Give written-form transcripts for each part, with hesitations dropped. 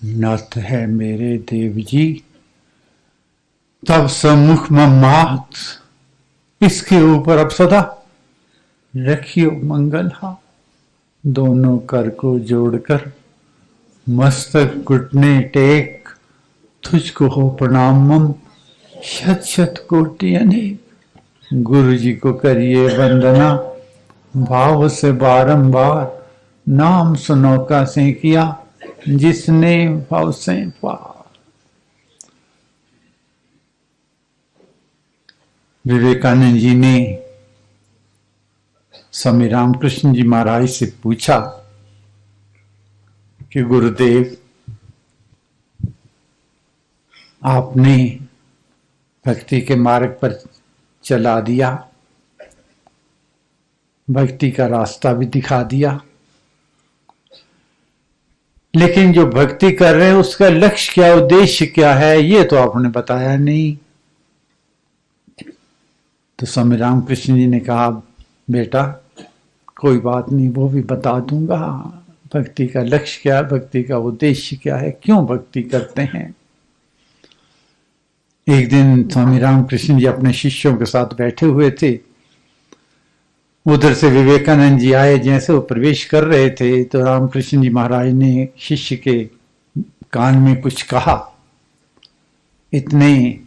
नत है मेरे देव जी तब सम्मुख ममात, इसके ऊपर अब सदा रखियो मंगल हाथ। दोनों कर को जोड़कर मस्तक घुटने टेक, तुझको हो प्रणाम मम शत शत कोटि अनेक। गुरु जी को करिए वंदना भाव से बारंबार, नाम सुनौका से किया जिसने भाव से पार। विवेकानंद जी ने स्वामी रामकृष्ण जी महाराज से पूछा कि गुरुदेव, आपने भक्ति के मार्ग पर चला दिया, भक्ति का रास्ता भी दिखा दिया, लेकिन जो भक्ति कर रहे हैं उसका लक्ष्य क्या, उद्देश्य क्या है, ये तो आपने बताया नहीं। तो स्वामी रामकृष्ण जी ने कहा, बेटा कोई बात नहीं, वो भी बता दूंगा। भक्ति का लक्ष्य क्या है, भक्ति का उद्देश्य क्या है, क्यों भक्ति करते हैं। एक दिन स्वामी रामकृष्ण जी अपने शिष्यों के साथ बैठे हुए थे, उधर से विवेकानंद जी आए। जैसे वो प्रवेश कर रहे थे तो रामकृष्ण जी महाराज ने शिष्य के कान में कुछ कहा। इतने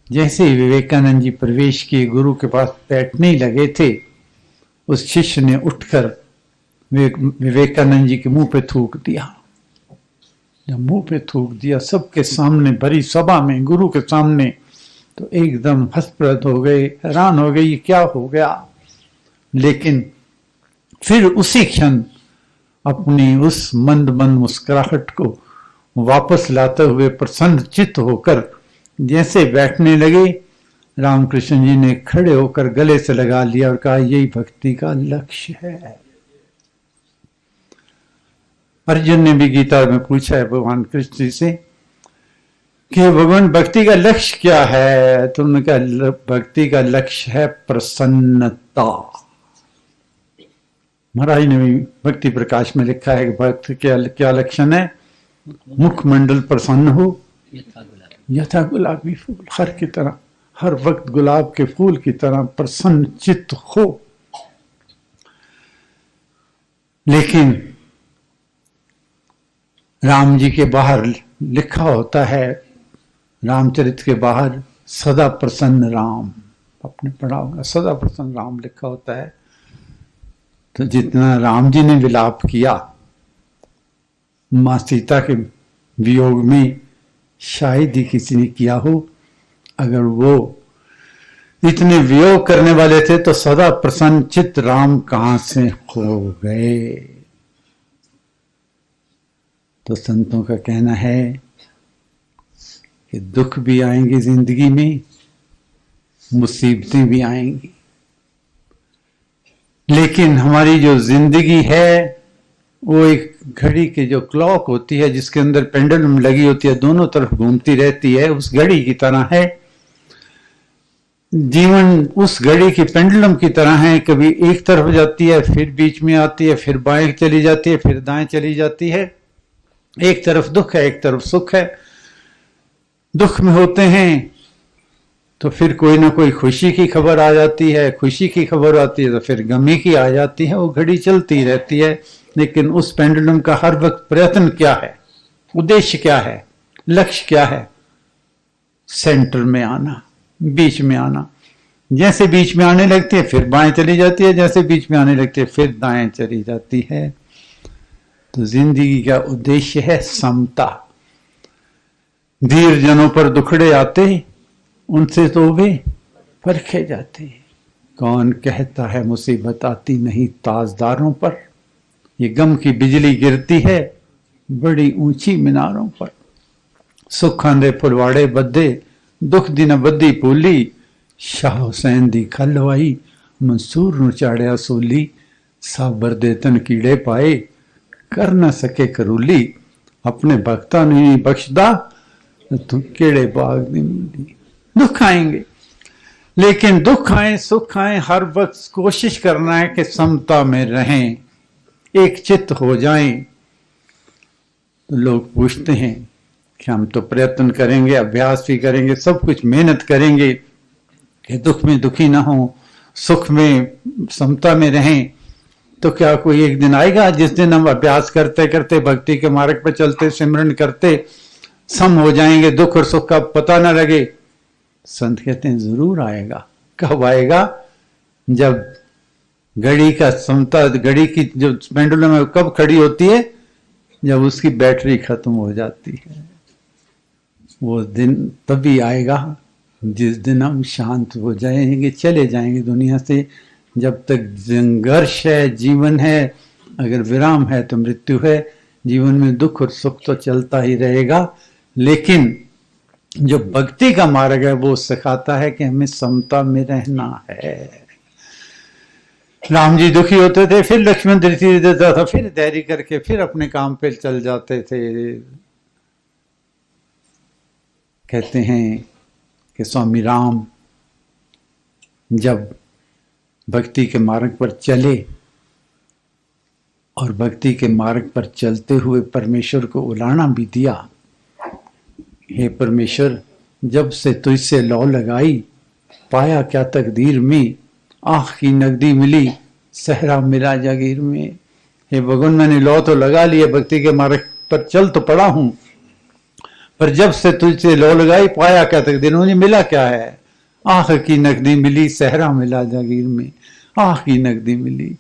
जैसे ही विवेकानंद जी प्रवेश किए, गुरु के पास बैठने ही लगे थे, उस शिष्य ने उठकर विवेकानंद जी के मुंह पे थूक दिया। जब मुंह पे थूक दिया सबके सामने, भरी सभा में, गुरु के सामने, तो एकदम हतप्रभ हो गए, हैरान हो गए, ये क्या हो गया। लेकिन फिर उसी क्षण अपनी उस मंद मंद मुस्कुराहट को वापस लाते हुए प्रसन्न चित्त होकर जैसे बैठने लगे, रामकृष्ण जी ने खड़े होकर गले से लगा लिया और कहा, यही भक्ति का लक्ष्य है। अर्जुन ने भी गीता में पूछा है भगवान कृष्ण जी से कि भगवान भक्ति का लक्ष्य क्या है। तुमने कहा भक्ति का लक्ष्य है प्रसन्नता। महाराज ने भी भक्ति प्रकाश में लिखा है कि भक्त क्या लक्षण है, मुखमंडल प्रसन्न हो यथा गुलाबी फूल, हर की तरह, हर वक्त गुलाब के फूल की तरह प्रसन्न चित्त हो। लेकिन राम जी के बाहर लिखा होता है, रामचरित के बाहर सदा प्रसन्न राम, आपने पढ़ा होगा, सदा प्रसन्न राम लिखा होता है। तो जितना राम जी ने विलाप किया मां सीता के वियोग में, शायद ही किसी ने किया हो। अगर वो इतने वियोग करने वाले थे तो सदा प्रसन्न चित्त राम कहां से हो गए। तो संतों का कहना है कि दुख भी आएंगे जिंदगी में, मुसीबतें भी आएंगी, लेकिन हमारी जो जिंदगी है वो एक घड़ी की जो क्लॉक होती है, जिसके अंदर पेंडुलम लगी होती है, दोनों तरफ घूमती रहती है, उस घड़ी की तरह है जीवन। उस घड़ी की पेंडुलम की तरह है, कभी एक तरफ जाती है, फिर बीच में आती है, फिर बाएं चली जाती है, फिर दाएं चली जाती है। एक तरफ दुख है, एक तरफ सुख है। दुख में होते हैं तो फिर कोई ना कोई खुशी की खबर आ जाती है, खुशी की खबर आती है तो फिर गमी की आ जाती है। वो घड़ी चलती रहती है, लेकिन उस पेंडुलम का हर वक्त प्रयत्न क्या है, उद्देश्य क्या है, लक्ष्य क्या है, सेंटर में आना, बीच में आना। जैसे बीच में आने लगती है फिर बाएं चली जाती है, जैसे बीच में आने लगती है फिर दाएं चली जाती है। तो जिंदगी का उद्देश्य है समता। धीर जनों पर दुखड़े आते, उनसे तो वे परखे जाते। कौन कहता है मुसीबत आती नहीं ताजदारों पर, ये गम की बिजली गिरती है बड़ी ऊंची मीनारों पर। सुख आंदे फुलवाड़े बद्दे, दुख दिन बद्दी पूली, शाह हुसैन दी खलवाई, मंसूर नु चाड़िया सूली। साबर दे तन कीड़े पाए, कर न सके करूली, अपने भक्ता नहीं बख्शदा, तू केड़े बाग दी मूली। दुख आएंगे, लेकिन दुख आए सुख आए, हर वक्त कोशिश करना है कि समता में रहें, एक चित्त हो जाएं। तो लोग पूछते हैं कि हम तो प्रयत्न करेंगे, अभ्यास भी करेंगे, सब कुछ मेहनत करेंगे कि दुख में दुखी ना हो, सुख में समता में रहें, तो क्या कोई एक दिन आएगा जिस दिन हम अभ्यास करते करते भक्ति के मार्ग पर चलते सिमरन करते सम हो जाएंगे, दुख और सुख का पता ना लगे? संत कहते हैं जरूर आएगा। कब आएगा? जब घड़ी का समता, घड़ी की जो पेंडुलम है कब खड़ी होती है? जब उसकी बैटरी खत्म हो जाती है। वो दिन तभी आएगा जिस दिन हम शांत हो जाएंगे, चले जाएंगे दुनिया से। जब तक संघर्ष है, जीवन है, अगर विराम है तो मृत्यु है। जीवन में दुख और सुख तो चलता ही रहेगा, लेकिन जो भक्ति का मार्ग है वो सिखाता है कि हमें समता में रहना है। राम जी दुखी होते थे, फिर लक्ष्मण दृष्टि देता था, फिर धैर्य करके फिर अपने काम पे चल जाते थे। कहते हैं कि स्वामी राम जब भक्ति के मार्ग पर चले और भक्ति के मार्ग पर चलते हुए परमेश्वर को उलाहना भी दिया, हे परमेश्वर जब से तुझसे लौ लगाई, पाया क्या तकदीर में, आँख की नगदी मिली, सहरा मिला जागीर में। हे भगवान मैंने लौ तो लगा लिया, भक्ति के मार्ग पर चल तो पड़ा हूं, पर जब से तुझसे लौ लगाई पाया क्या तकदीर, मुझे मिला क्या है? आँख की नगदी मिली, सहरा मिला जागीर में। आँख की नगदी मिली,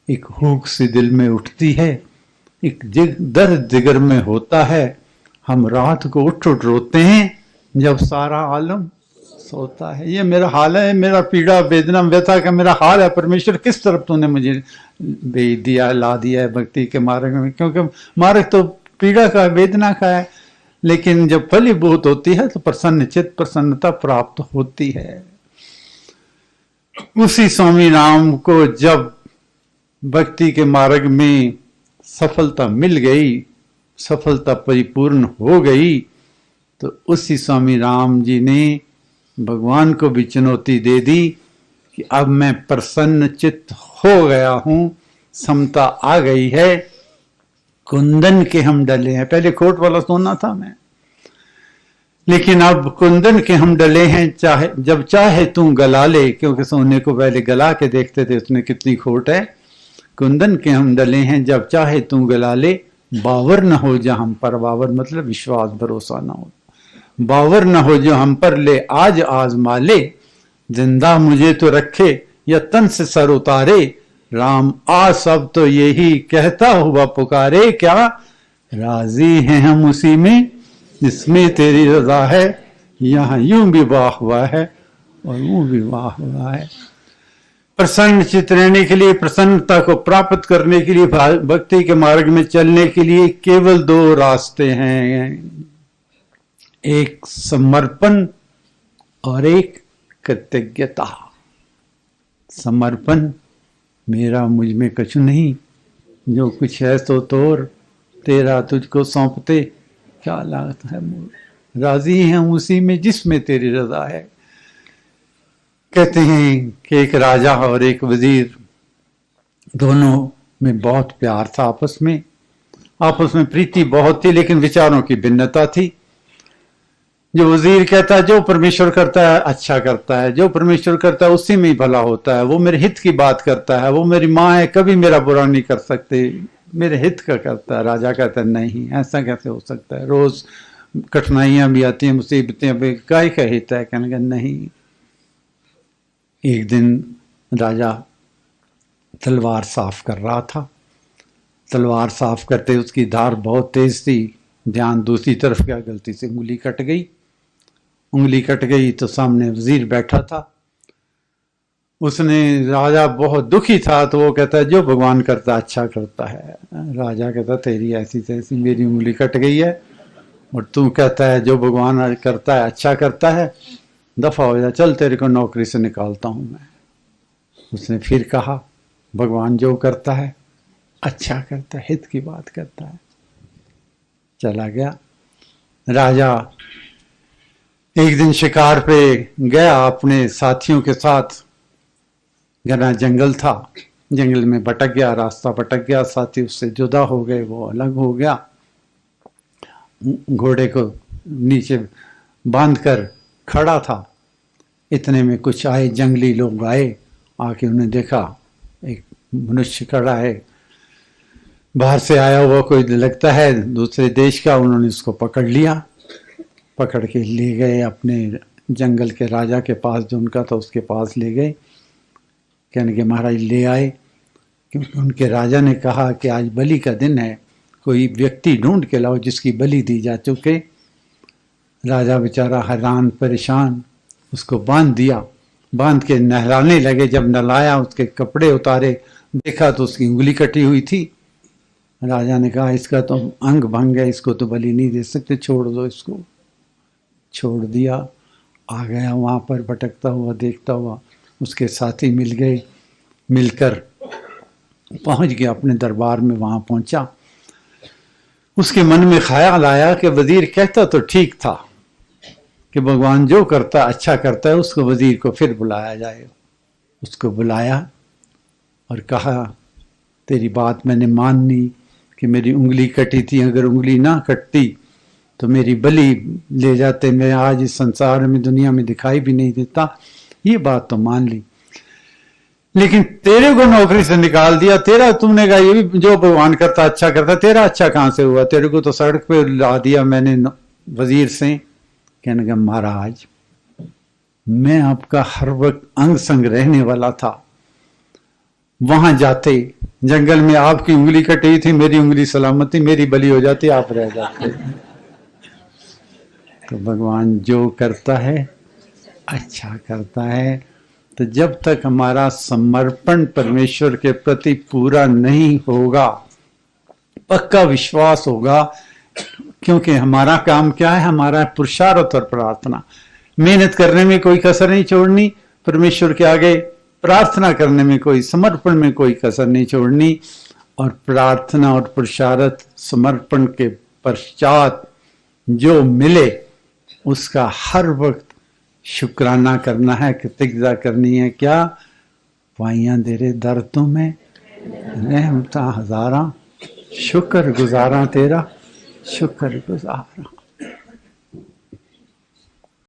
एक हुक सी दिल में उठती है, एक दर्द जिगर में होता है। हम रात को उठ उठ रोते हैं जब सारा आलम सोता है। ये मेरा हाल है, मेरा पीड़ा वेदना व्यथा का मेरा हाल है। परमेश्वर किस तरफ तूने मुझे भेज दिया, ला दिया है भक्ति के मार्ग में? क्योंकि मार्ग तो पीड़ा का, वेदना का है, लेकिन जब फलीभूत होती है तो प्रसन्न चित्त, प्रसन्नता प्राप्त होती है। उसी स्वामी राम को जब भक्ति के मार्ग में सफलता मिल गई, सफलता परिपूर्ण हो गई, तो उसी स्वामी राम जी ने भगवान को भी चुनौती दे दी कि अब मैं प्रसन्न चित्त हो गया हूं, समता आ गई है, कुंदन के हम डले हैं। पहले खोट वाला सोना था मैं, लेकिन अब कुंदन के हम डले हैं, चाहे जब चाहे तू गला ले, क्योंकि सोने को पहले गला के देखते थे उसमें कितनी खोट है। कुंदन के हम डले हैं, जब चाहे तू गला ले, बावर न हो जा हम पर। बावर मतलब विश्वास, भरोसा न हो। बावर न हो जो हम पर, ले आज आजमा ले, जिंदा मुझे तो रखे या तन से सर उतारे। राम आ सब तो यही कहता हुआ पुकारे, क्या राजी हैं हम उसी में जिसमें तेरी रजा है। यहाँ यूं विवाह हुआ है और यूं विवाह हुआ है। प्रसन्न चित्त रहने के लिए, प्रसन्नता को प्राप्त करने के लिए, भक्ति के मार्ग में चलने के लिए केवल दो रास्ते हैं, एक समर्पण और एक कृतज्ञता। समर्पण, मेरा मुझ में कुछ नहीं, जो कुछ है सो तोर, तेरा तुझको सौंपते क्या लागत है मोर। राजी हैं उसी में जिसमें तेरी रजा है। कहते हैं कि एक राजा और एक वजीर, दोनों में बहुत प्यार था आपस में प्रीति बहुत थी, लेकिन विचारों की भिन्नता थी। जो वजीर कहता है जो परमेश्वर करता है अच्छा करता है, जो परमेश्वर करता है उसी में ही भला होता है, वो मेरे हित की बात करता है, वो मेरी माँ है, कभी मेरा बुरा नहीं कर सकते, मेरे हित का करता है। राजा कहता है नहीं, ऐसा कैसे हो सकता है, रोज कठिनाइयां भी आती हैं, मुसीबतें भी, काय का हित है? कहने का नहीं। एक दिन राजा तलवार साफ कर रहा था, तलवार साफ करते उसकी धार बहुत तेज थी, ध्यान दूसरी तरफ गया, गलती से उंगली कट गई। उंगली कट गई तो सामने वजीर बैठा था, उसने, राजा बहुत दुखी था, तो वो कहता है जो भगवान करता अच्छा करता है। राजा कहता तेरी ऐसी तैसी, मेरी उंगली कट गई है और तू कहता है जो भगवान करता है अच्छा करता है, दफा हो जा, चल तेरे को नौकरी से निकालता हूं मैं। उसने फिर कहा भगवान जो करता है अच्छा करता है, हित की बात करता है। चला गया। राजा एक दिन शिकार पे गया अपने साथियों के साथ, घना जंगल था, जंगल में भटक गया, रास्ता भटक गया, साथी उससे जुदा हो गए, वो अलग हो गया। घोड़े को नीचे बांधकर खड़ा था। इतने में कुछ आए, जंगली लोग आए, आके उन्हें देखा एक मनुष्य खड़ा है, बाहर से आया हुआ कोई लगता है, दूसरे देश का। उन्होंने उसको पकड़ लिया, पकड़ के ले गए अपने जंगल के राजा के पास, जो उनका था उसके पास ले गए। कहने के महाराज ले आए, क्योंकि उनके राजा ने कहा कि आज बलि का दिन है, कोई व्यक्ति ढूंढ के लाओ जिसकी बलि दी जा चुके। राजा बेचारा हैरान परेशान, उसको बांध दिया, बांध के नहलाने लगे। जब नहलाया, उसके कपड़े उतारे, देखा तो उसकी उंगली कटी हुई थी। राजा ने कहा इसका तो अंग भंग है, इसको तो बलि नहीं दे सकते, छोड़ दो इसको। छोड़ दिया। आ गया वहाँ पर भटकता हुआ, देखता हुआ। उसके साथी मिल गए, मिलकर पहुँच गया अपने दरबार में। वहाँ पहुँचा, उसके मन में ख्याल आया कि वजीर कहता तो ठीक था कि भगवान जो करता अच्छा करता है, उसको वजीर को फिर बुलाया जाए। उसको बुलाया और कहा तेरी बात मैंने मान ली कि मेरी उंगली कटी थी, अगर उंगली ना कटती तो मेरी बलि ले जाते, मैं आज इस संसार में दुनिया में दिखाई भी नहीं देता। ये बात तो मान ली, लेकिन तेरे को नौकरी से निकाल दिया। तेरा तुमने कहा ये भी जो भगवान करता अच्छा करता, तेरा अच्छा कहाँ से हुआ? तेरे को तो सड़क पे ला दिया मैंने वजीर से। कहने का महाराज मैं आपका हर वक्त अंग संग रहने वाला था, वहां जाते जंगल में आपकी उंगली कटी थी, मेरी उंगली सलामत थी, मेरी बलि हो जाती, आप रह जाते। तो भगवान जो करता है अच्छा करता है। तो जब तक हमारा समर्पण परमेश्वर के प्रति पूरा नहीं होगा, पक्का विश्वास होगा, क्योंकि हमारा काम क्या है? हमारा पुरुषार्थ और प्रार्थना। मेहनत करने में कोई कसर नहीं छोड़नी, परमेश्वर के आगे प्रार्थना करने में कोई, समर्पण में कोई कसर नहीं छोड़नी। और प्रार्थना और पुरुषार्थ समर्पण के पश्चात जो मिले उसका हर वक्त शुक्राना करना है, कृतज्ञता करनी है। क्या पाइयां तेरे दर तुम्हें रहमता हजारा, शुक्र गुजारा तेरा, शुक्र गुजारा।